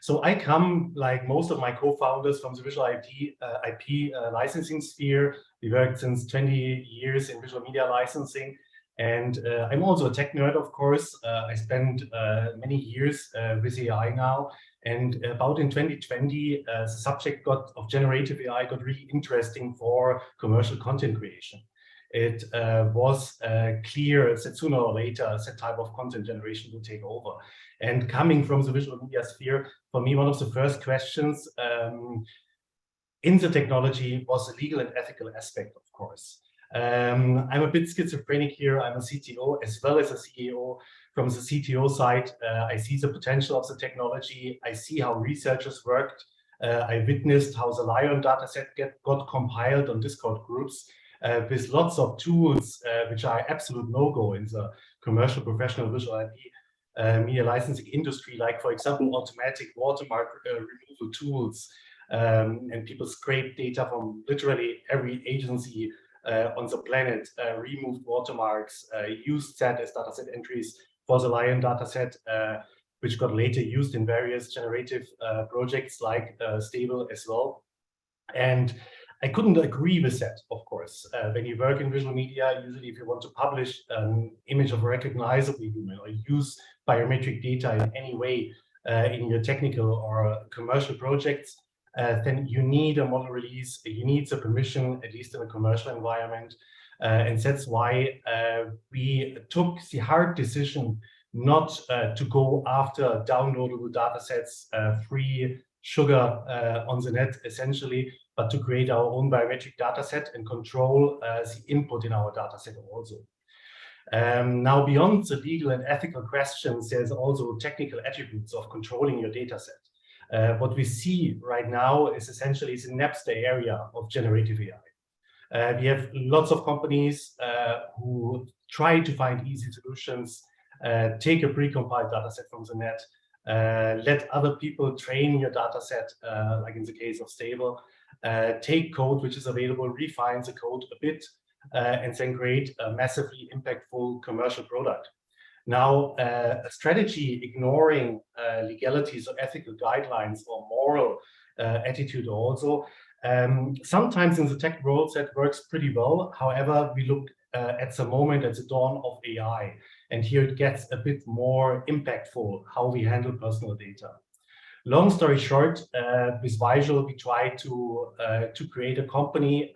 So I come, like most of my co-founders, from the visual IP licensing sphere. We worked since 20 years in visual media licensing. And I'm also a tech nerd, of course. I spent many years with AI now. And about in 2020, the subject of generative AI got really interesting for commercial content creation. It was clear that sooner or later, that type of content generation will take over. And coming from the visual media sphere, for me, one of the first questions in the technology was the legal and ethical aspect, of course. I'm a bit schizophrenic here. I'm a CTO as well as a CEO. From the CTO side, I see the potential of the technology. I see how researchers worked. I witnessed how the Lion dataset got compiled on Discord groups with lots of tools, which are absolute no-go in the commercial professional visual IP media licensing industry, like, for example, automatic watermark removal tools. And people scrape data from literally every agency on the planet, removed watermarks, used that as dataset entries for the Lion dataset, which got later used in various generative projects like Stable as well. And I couldn't agree with that, of course. When you work in visual media, usually if you want to publish an image of a recognizable human or use biometric data in any way in your technical or commercial projects, then you need a model release, you need the permission, at least in a commercial environment. And that's why we took the hard decision not to go after downloadable datasets, free sugar on the net, essentially, but to create our own biometric dataset and control the input in our dataset also. Now, beyond the legal and ethical questions, there's also technical attributes of controlling your dataset. What we see right now is essentially the Napster area of generative AI. We have lots of companies who try to find easy solutions, take a precompiled dataset from the net, let other people train your dataset, like in the case of Stable, take code which is available, refine the code a bit, and then create a massively impactful commercial product. Now, a strategy ignoring legalities or ethical guidelines or moral attitude also, sometimes in the tech world that works pretty well. However, we look at the moment at the dawn of AI, and here it gets a bit more impactful how we handle personal data. Long story short, with vAIsual, we try to create a company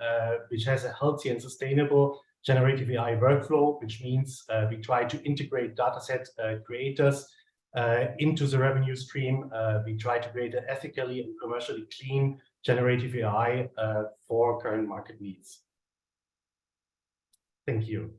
which has a healthy and sustainable generative AI workflow, which means we try to integrate dataset creators into the revenue stream. We try to create an ethically and commercially clean generative AI for current market needs. Thank you.